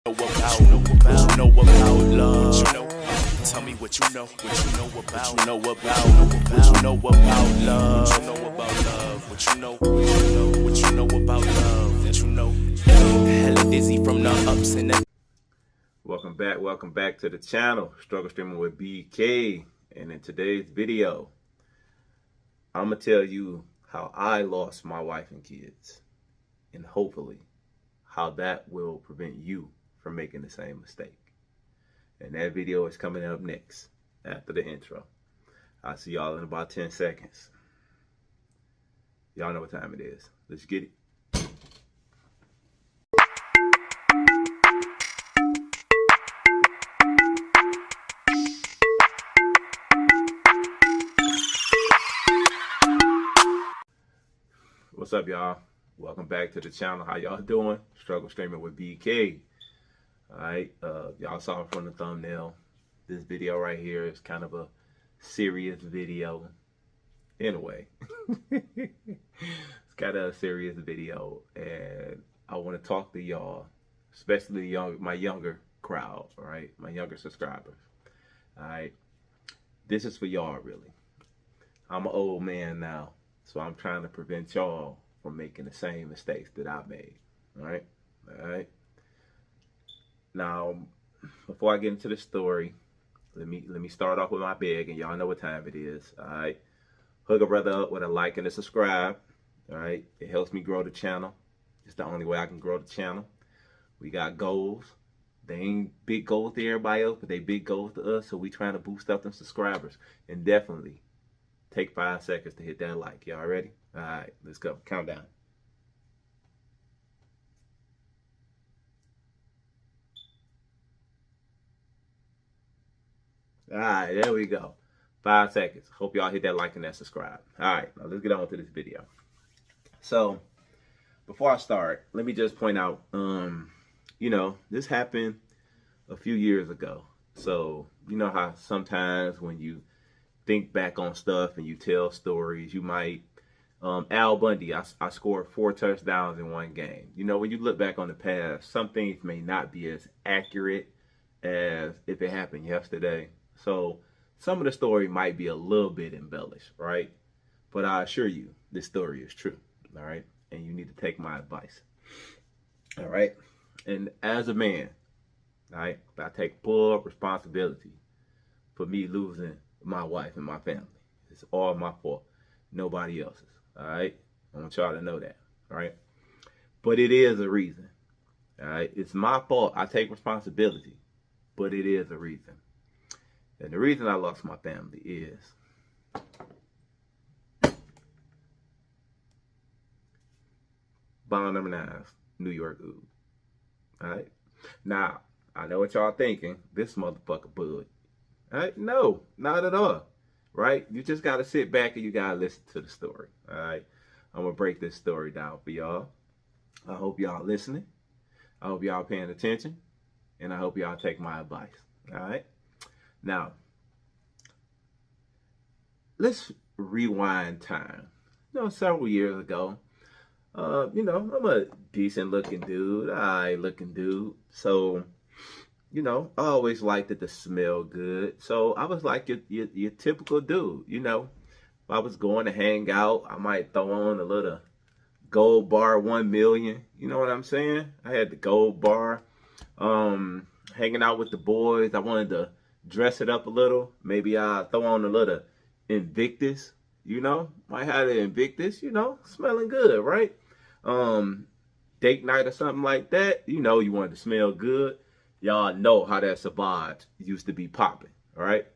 Know about love. Tell me what you know about love. What you know about love. What you know about love. That you know. Hella dizzy from the ups and downs. Welcome back to the channel, Struggle Streaming with BK. And in today's video, I'm gonna tell you how I lost my wife and kids, and hopefully how that will prevent you from making the same mistake. And that video is coming up next after the intro. I'll see y'all in about 10 seconds. Y'all know what time it is. Let's get it. What's up, y'all? Welcome back to the channel. How y'all doing? Struggle Streaming with BK. Alright, y'all saw from the thumbnail. This video right here is kind of a serious video. In a way. It's kind of a serious video. And I want to talk to y'all, especially my younger crowd, alright? My younger subscribers. Alright. This is for y'all, really. I'm an old man now, so I'm trying to prevent y'all from making the same mistakes that I made. Alright? Alright? Now, before I get into the story, let me start off with my beg, and y'all know what time it is. Alright. Hook a brother up with a like and a subscribe. Alright. It helps me grow the channel. It's the only way I can grow the channel. We got goals. They ain't big goals to everybody else, but they big goals to us. So we trying to boost up them subscribers. And definitely take 5 seconds to hit that like. Y'all ready? Alright, let's go. Countdown. Alright, there we go. 5 seconds. Hope y'all hit that like and that subscribe. Alright, now let's get on to this video. So, before I start, let me just point out, this happened a few years ago. So, you know how sometimes when you think back on stuff and you tell stories, you might, Al Bundy, I scored 4 touchdowns in one game. You know, when you look back on the past, some things may not be as accurate as if it happened yesterday. So some of the story might be a little bit embellished, right? But I assure you, this story is true, all right? And you need to take my advice, all right? And as a man, all right, I take full responsibility for me losing my wife and my family. It's all my fault, nobody else's, all right? I want y'all to know that, all right? But it is a reason, all right? It's my fault. I take responsibility, but it is a reason. And the reason I lost my family is bond number 9, New York Ood. Alright? Now, I know what y'all thinking. This motherfucker bud. Alright? No, not at all. Right? You just gotta sit back and you gotta listen to the story. Alright? I'm gonna break this story down for y'all. I hope y'all listening. I hope y'all paying attention. And I hope y'all take my advice. Alright? Now, let's rewind time. Several years ago, I'm a decent looking dude, alright looking dude. So, I always liked it to smell good. So I was like your typical dude, If I was going to hang out, I might throw on a little gold bar 1 million. You know what I'm saying? I had the gold bar, hanging out with the boys. I wanted to dress it up a little. Maybe I throw on a little Invictus, might have the Invictus, smelling good, right? Date night or something like that, you wanted to smell good. Y'all know how that Savage used to be popping, all right?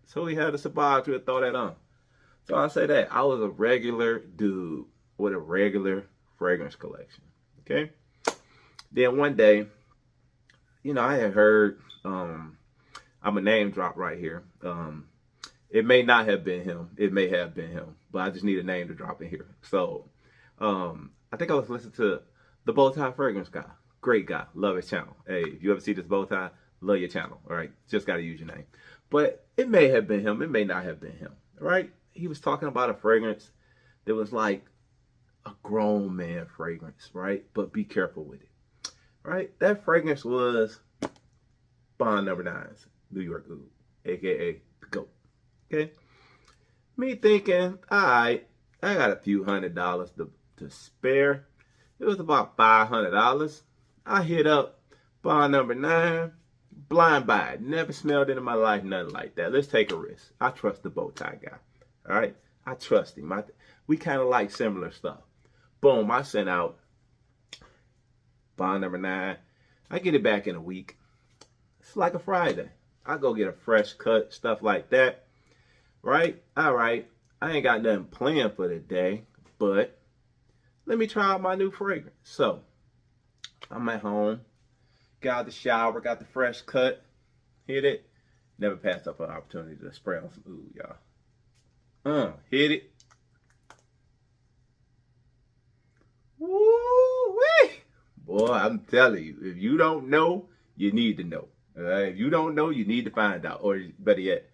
So we had a Savage, we'll throw that on. So I say that I was a regular dude with a regular fragrance collection, okay? Then one day, I had heard, I'm a name drop right here. It may not have been him. It may have been him. But I just need a name to drop in here. So, I think I was listening to TheBowtieFragraceGuy. Great guy. Love his channel. Hey, if you ever see this bow tie, love your channel. All right? Just got to use your name. But it may have been him. It may not have been him. All right? He was talking about a fragrance that was like a grown man fragrance, right? But be careful with it, right? That fragrance was Bond Number 9's New York Oud, aka the GOAT. Okay? Me thinking, alright, I got a few $100s to spare. It was about $500. I hit up Bond Number 9, blind buy it. Never smelled it in my life, nothing like that. Let's take a risk. I trust the bow tie guy. Alright? I trust him. We kind of like similar stuff. Boom, I sent out Bond Number 9. I get it back in a week. It's like a Friday. I go get a fresh cut, stuff like that. Right? All right. I ain't got nothing planned for the day, but let me try out my new fragrance. So, I'm at home. Got out the shower, got the fresh cut. Hit it. Never passed up an opportunity to spray on some oud, y'all. Hit it. Woo-wee! Boy, I'm telling you, if you don't know, you need to know. All right? If you don't know, you need to find out. Or better yet,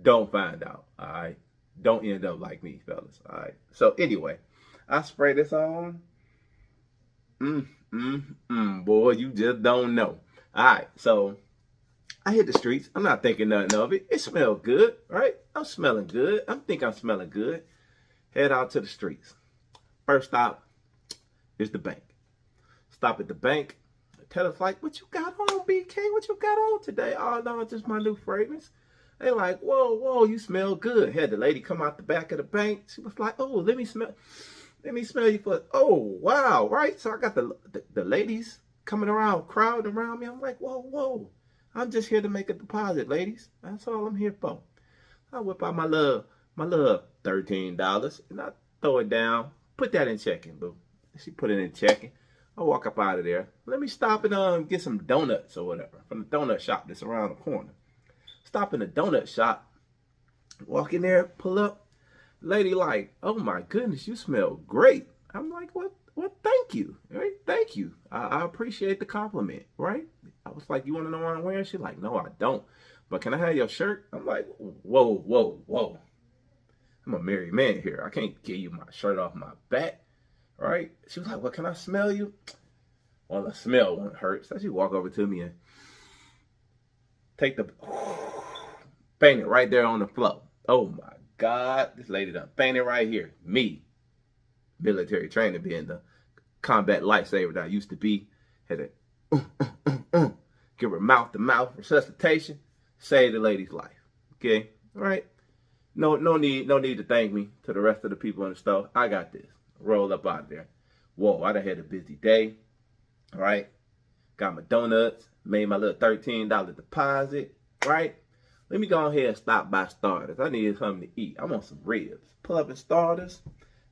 don't find out. All right? Don't end up like me, fellas. All right? So anyway, I spray this on. Boy, you just don't know. All right, so I hit the streets. I'm not thinking nothing of it. It smells good, right? I'm smelling good. I'm smelling good. Head out to the streets. First stop is the bank. Stop at the bank. The teller's like, what you got on, BK? What you got on today? Oh, no, it's just my new fragrance. They like, whoa, you smell good. Had the lady come out the back of the bank. She was like, oh, let me smell you for, oh, wow, right? So I got the ladies coming around, crowding around me. I'm like, whoa. I'm just here to make a deposit, ladies. That's all I'm here for. I whip out my little $13 and I throw it down. Put that in checking, boo. She put it in checking. I walk up out of there. Let me stop and get some donuts or whatever from the donut shop that's around the corner. Stop in the donut shop. Walk in there, pull up. Lady like, oh my goodness, you smell great. I'm like, what? Thank you. Right? Thank you. I appreciate the compliment, right? I was like, you want to know what I'm wearing? She's like, no, I don't. But can I have your shirt? I'm like, whoa. I'm a married man here. I can't give you my shirt off my back, right? She was like, well, can I smell you? Well, the smell won't hurt. So she walk over to me and take the, bang it right there on the floor. Oh my God, this lady done fainted right here. Me, military training, being the combat lifesaver that I used to be, had to give her mouth-to-mouth resuscitation, save the lady's life. Okay, all right. No need to thank me to the rest of the people in the store. I got this. Roll up out there. Whoa, I done had a busy day. All right, got my donuts, made my little $13 deposit. Right. Let me go ahead and stop by Starters. I need something to eat. I want some ribs. Pull up at Starters,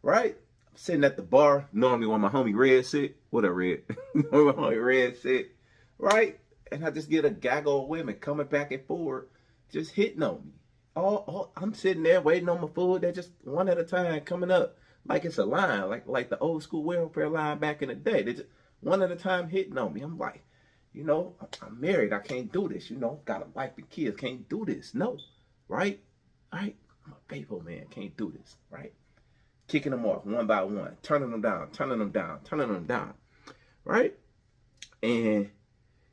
right? I'm sitting at the bar. Normally when my homie Red sit. What up, Red? When my homie Red sit, right? And I just get a gaggle of women coming back and forth, just hitting on me. I'm sitting there waiting on my food. They're just one at a time coming up like it's a line, like the old school welfare line back in the day. They just one at a time hitting on me. I'm like, I'm married. I can't do this. Got a wife and kids. Can't do this. No. Right? Right? I'm a faithful man. Can't do this. Right? Kicking them off one by one. Turning them down. Right? And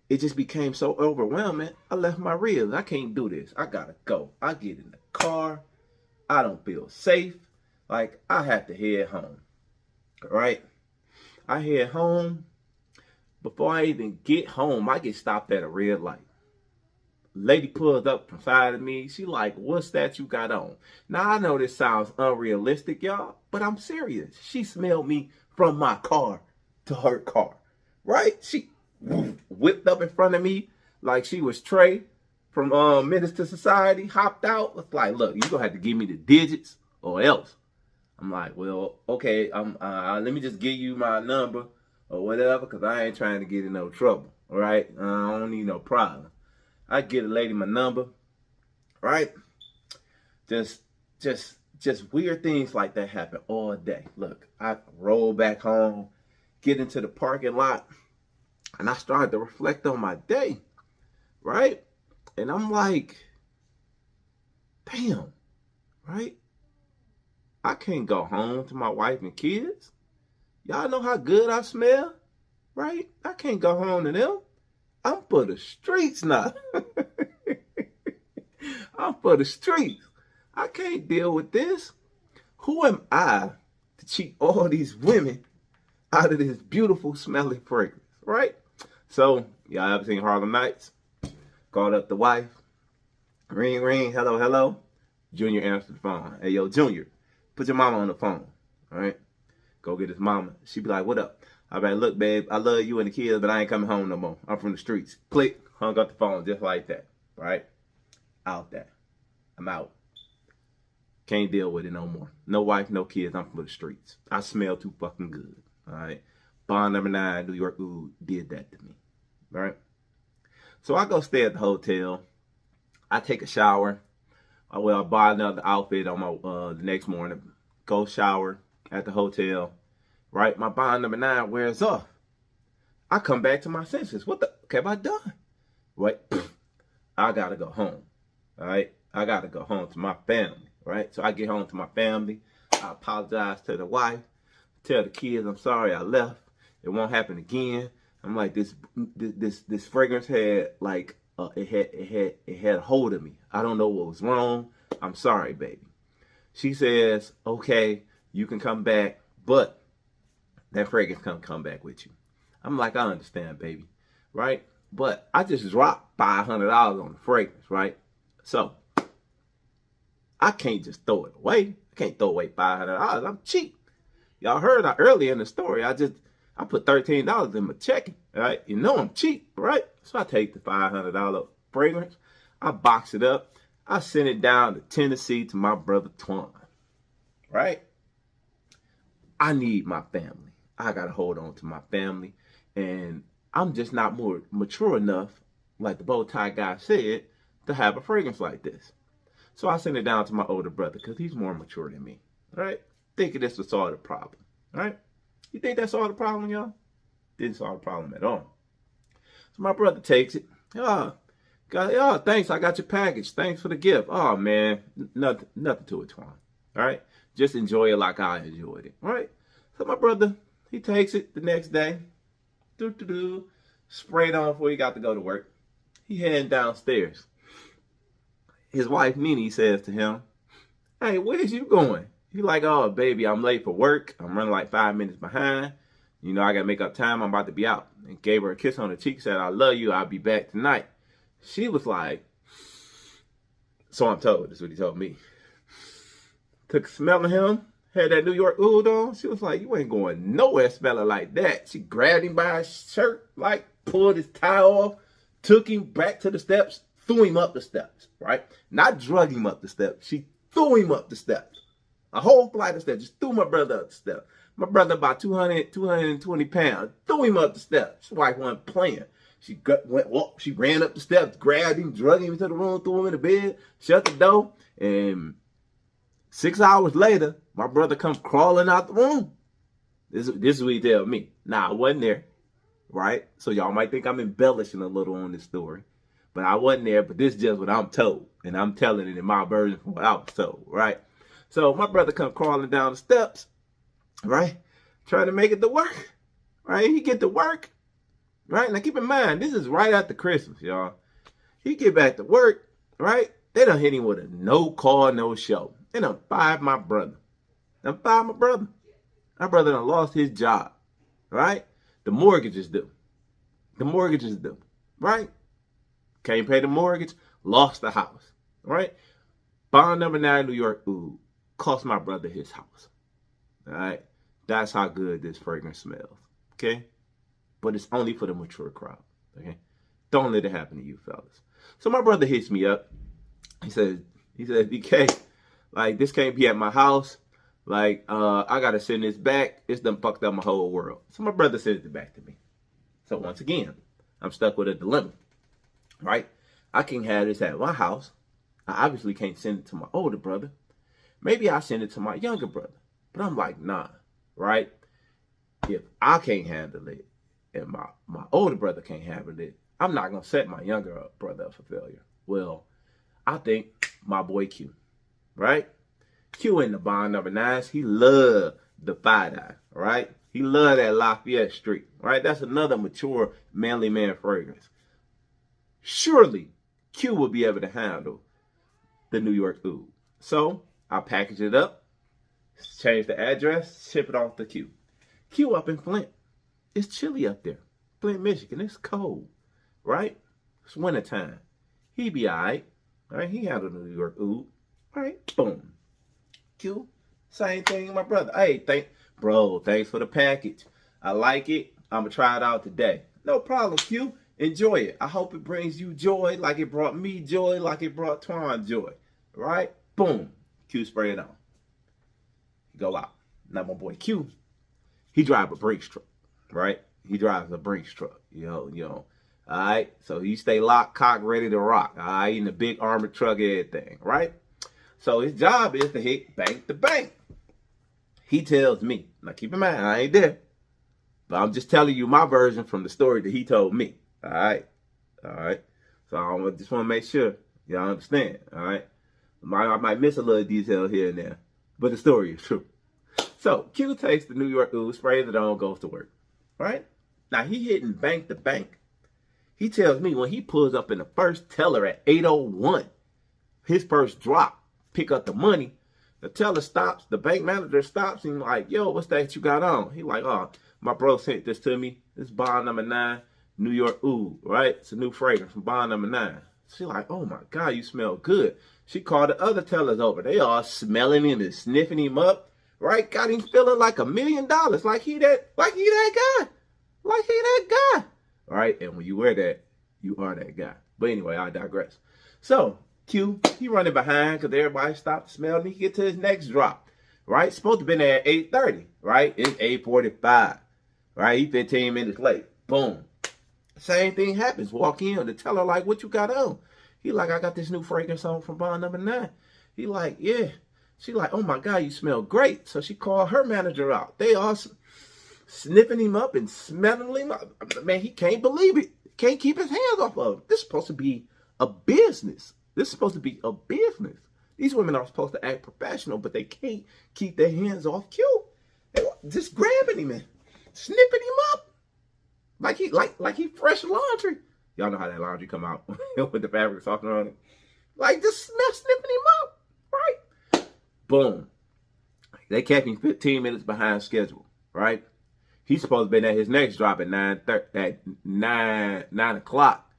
it just became so overwhelming. I left my ribs. I can't do this. I gotta go. I get in the car. I don't feel safe. Like, I have to head home. Right? I head home. Before I even get home, I get stopped at a red light. Lady pulls up from side of me. She like, what's that you got on? Now, I know this sounds unrealistic, y'all, but I'm serious. She smelled me from my car to her car, right? She whipped up in front of me like she was Trey from Menace to Society, hopped out. It's like, look, you're going to have to give me the digits or else. I'm like, well, okay, let me just give you my number or whatever, because I ain't trying to get in no trouble, all right? I don't need no problem. I get a lady my number, right? Just weird things like that happen all day. Look, I roll back home, get into the parking lot, and I started to reflect on my day, right? And I'm like, damn, right? I can't go home to my wife and kids. Y'all know how good I smell? right? I can't go home to them. I'm for the streets now. I'm for the streets. I can't deal with this. Who am I to cheat all these women out of this beautiful smelling fragrance, right? So, y'all ever seen Harlem Nights? Called up the wife. Ring, ring, hello, hello. Junior answered the phone. Hey, yo, Junior, put your mama on the phone, all right? Go get his mama. She be like, what up? I be like, look, babe, I love you and the kids, but I ain't coming home no more. I'm from the streets. Click, hung up the phone just like that, right? Out there. I'm out. Can't deal with it no more. No wife, no kids. I'm from the streets. I smell too fucking good, all right? Bond number 9, New York Ooh did that to me, all right? So I go stay at the hotel. I take a shower. I buy another outfit on my the next morning. Go shower at the hotel. Right, my bond number 9 wears off. I come back to my senses. What the have I done? Right, I gotta go home. All right, I gotta go home to my family. Right, so I get home to my family. I apologize to the wife. Tell the kids I'm sorry I left. It won't happen again. I'm like this fragrance had like it had a hold of me. I don't know what was wrong. I'm sorry, baby. She says, okay, you can come back, but that fragrance come back with you. I'm like, I understand, baby, right? But I just dropped $500 on the fragrance, right? So I can't just throw it away. I can't throw away $500. I'm cheap. Y'all heard earlier in the story, I put $13 in my checking, right? You know I'm cheap, right? So I take the $500 fragrance, I box it up, I send it down to Tennessee to my brother Twan, right? I need my family. I gotta hold on to my family, and I'm just not more mature enough, like the bow tie guy said, to have a fragrance like this. So I send it down to my older brother because he's more mature than me, right? Thinking this will solve the problem, right? You think that solved the problem, y'all? Didn't solve the problem at all. So my brother takes it. Oh, thanks. I got your package. Thanks for the gift. Oh man, nothing to it, Twan. All right, just enjoy it like I enjoyed it. All right. So my brother, he takes it the next day. Sprayed on before he got to go to work. He heading downstairs. His wife Nene says to him, "Hey, where's you going?" He like, "Oh, baby, I'm late for work. I'm running like 5 minutes behind. You know, I gotta make up time. I'm about to be out." And gave her a kiss on the cheek. Said, "I love you. I'll be back tonight." She was like, "So I'm told." That's what he told me. Took a smell of him. Had that New York Oud on. She was like, "You ain't going nowhere smelling like that." She grabbed him by his shirt, like pulled his tie off, took him back to the steps, threw him up the steps, right? Not drug him up the steps. She threw him up the steps. A whole flight of steps. Just threw my brother up the steps. My brother about 220 pounds. Threw him up the steps. His wife wasn't playing. She ran up the steps, grabbed him, drug him into the room, threw him in the bed, shut the door, and 6 hours later, my brother comes crawling out the room. This is what he tell me. Nah, I wasn't there, right? So y'all might think I'm embellishing a little on this story, but I wasn't there. But this is just what I'm told, and I'm telling it in my version from what I was told, right? So my brother comes crawling down the steps, right? Trying to make it to work, right? He get to work, right? Now keep in mind, this is right after Christmas, y'all. He get back to work, right? They done hit him with a no call, no show. They done fired my brother. Done fired my brother. My brother done lost his job, right? The mortgage is due. The mortgage is due, right? Can't pay the mortgage, lost the house, right? Bond number 9, New York Oud, cost my brother his house, all right? That's how good this fragrance smells, okay? But it's only for the mature crowd, okay? Don't let it happen to you fellas. So my brother hits me up. He says, "BK, like, this can't be at my house. Like, I got to send this back. It's done fucked up my whole world." So my brother sends it back to me. So once again, I'm stuck with a dilemma, right? I can have this at my house. I obviously can't send it to my older brother. Maybe I send it to my younger brother. But I'm like, nah, right? If I can't handle it and my older brother can't handle it, I'm not going to set my younger brother up for failure. Well, I think my boy Q, right? Q in the bond number 9s, he loved the 5-eye, right? He loved that Lafayette Street, right? That's another mature, manly man fragrance. Surely, Q will be able to handle the New York Oud. So, I'll package it up, change the address, ship it off to Q. Q up in Flint. It's chilly up there. Flint, Michigan. It's cold, right? It's wintertime. He be all right. He handled the New York Oud. Right? Boom. Q, same thing, my brother. Hey, thanks for the package. I like it. I'm going to try it out today. No problem, Q. Enjoy it. I hope it brings you joy like it brought me joy, like it brought Twan joy. Right? Boom. Q spray it on. Go out. Now my boy Q, he drives a Brinks truck. Right? He drives a Brinks truck. Yo. All right? So he stay locked, cocked, ready to rock. All right? In the big armored truck, everything. Right? So his job is to hit bank to bank. He tells me. Now keep in mind, I ain't there. But I'm just telling you my version from the story that he told me. All right? So I just want to make sure y'all understand. All right? I might miss a little detail here and there. But the story is true. So Q takes the New York Oud, sprays it on, goes to work. Right? Now he hitting bank to bank. He tells me when he pulls up in the first teller at 8:01, his first drop, pick up the money, the teller stops, the bank manager stops, and like, yo, what's that you got on? He like, oh, my bro sent this to me. This is bond number 9, New York Oud, right? It's a new fragrance from bond number 9. She like, oh my God, you smell good. She called the other tellers over. They all smelling him and sniffing him up, right? Got him feeling like $1 million, like he that guy. Right? And when you wear that, you are that guy. But anyway, I digress. So Q, he running behind because everybody stopped to smell me. He get to his next drop, right? Supposed to be there at 8:30, right? It's 8:45, right? He 15 minutes late. Boom. Same thing happens. Walk in, the teller like, what you got on? He like, I got this new fragrance on from bond number 9. He like, yeah. She like, oh my God, you smell great. So she called her manager out. They all sniffing him up and smelling him up. Man, he can't believe it. Can't keep his hands off of him. This is supposed to be a business. These women are supposed to act professional, but they can't keep their hands off Q. They just grabbing him and snipping him up like he fresh laundry. Y'all know how that laundry come out with the fabric softener on it. Like just snipping him up, right? Boom. They kept him 15 minutes behind schedule, right? He's supposed to be at his next drop at 9 o'clock,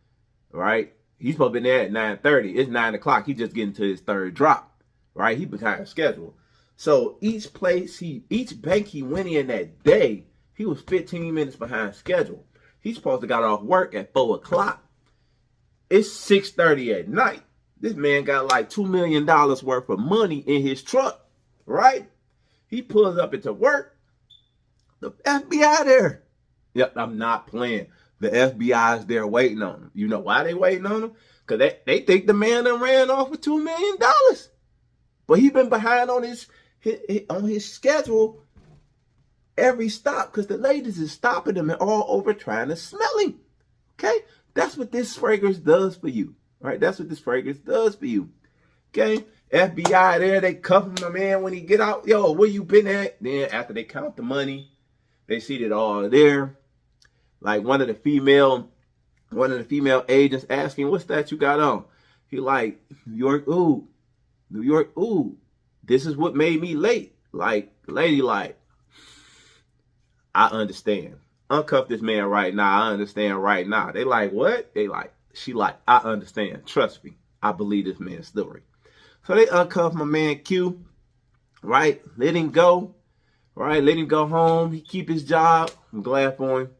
right? He's supposed to be there at 9:30. It's 9 o'clock. He's just getting to his third drop, right? He behind schedule. So each bank he went in that day, he was 15 minutes behind schedule. He's supposed to got off work at 4 o'clock. It's 6:30 at night. This man got like $2 million worth of money in his truck, right? He pulls up into work. The FBI there. Yep, I'm not playing. The FBI is there waiting on him. You know why they waiting on him? Because they think the man done ran off with $2 million. But he been behind on his schedule every stop because the ladies is stopping him and all over trying to smell him. Okay? That's what this fragrance does for you. Right? That's what this fragrance does for you. Okay? FBI there, they cuff him, my man, when he get out. Yo, where you been at? Then after they count the money, they see it all there. Like one of the female agents asking, what's that you got on? He like, New York Oud. This is what made me late. Like, lady, like, I understand. Uncuff this man right now. I understand right now. They like, what? She like, I understand. Trust me. I believe this man's story. So they uncuff my man Q, right? Let him go, right? Let him go home. He keep his job. I'm glad for him.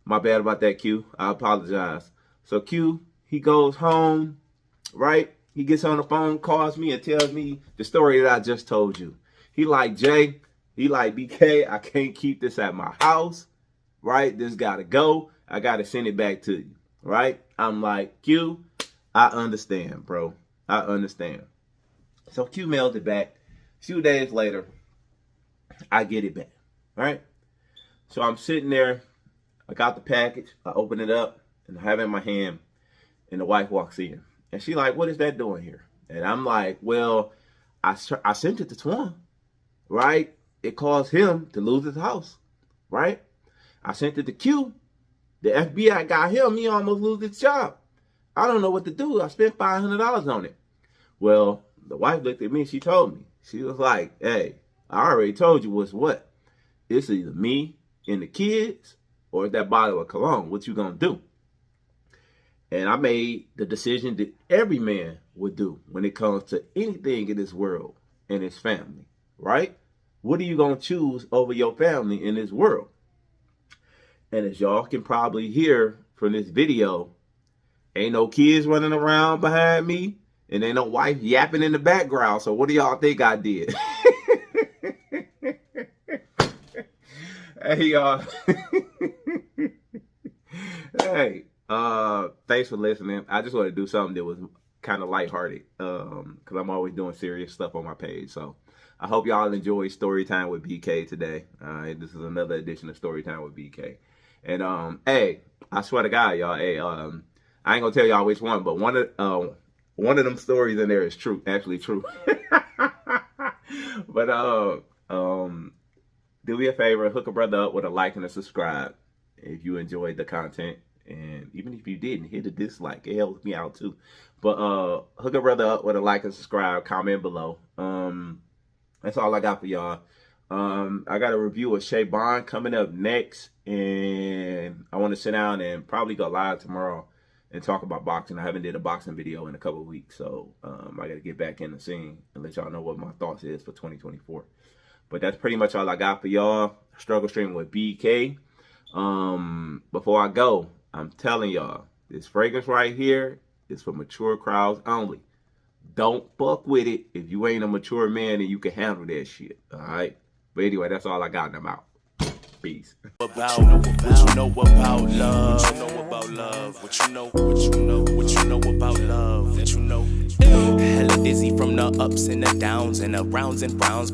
My bad about that, Q. I apologize. So Q, he goes home, right? He gets on the phone, calls me, and tells me the story that I just told you. He like, Jay, he like, BK, I can't keep this at my house, right? This got to go. I got to send it back to you, right? I'm like, Q, I understand, bro. I understand. So Q mailed it back. A few days later, I get it back, right? So I'm sitting there. I got the package. I open it up and I have it in my hand. And the wife walks in. And she like, what is that doing here? And I'm like, well, I sent it to Twan, right? It caused him to lose his house. right? I sent it to Q. The FBI got him. He almost lose his job. I don't know what to do. I spent $500 on it. Well, the wife looked at me. She told me. She was like, hey, I already told you what's what. It's either me and the kids or that bottle of cologne. What you gonna do? And I made the decision that every man would do when it comes to anything in this world and his family, right? What are you gonna choose over your family in this world? And as y'all can probably hear from this video, ain't no kids running around behind me and ain't no wife yapping in the background. So what do y'all think I did? Hey, y'all. Hey, thanks for listening. I just want to do something that was kind of lighthearted because I'm always doing serious stuff on my page. So I hope y'all enjoy Storytime with BK today. This is another edition of Storytime with BK. And hey, I swear to God, y'all. Hey, I ain't gonna tell y'all which one, but one of them stories in there is true, actually true. But do me a favor, hook a brother up with a like and a subscribe if you enjoyed the content. And even if you didn't, hit a dislike. It helps me out too. But hook a brother up with a like and subscribe. Comment below. That's all I got for y'all. I got a review of Shea Bond coming up next. And I want to sit down and probably go live tomorrow and talk about boxing. I haven't did a boxing video in a couple of weeks. So I got to get back in the scene and let y'all know what my thoughts is for 2024. But that's pretty much all I got for y'all. Struggle Stream with BK. Before I go, I'm telling y'all, this fragrance right here is for mature crowds only. Don't fuck with it if you ain't a mature man and you can handle that shit. All right? But anyway, that's all I got and I'm out. Peace. What you know about love? What you know about love? What you know about love? What you know? Hella dizzy from the ups and the downs and the rounds and browns.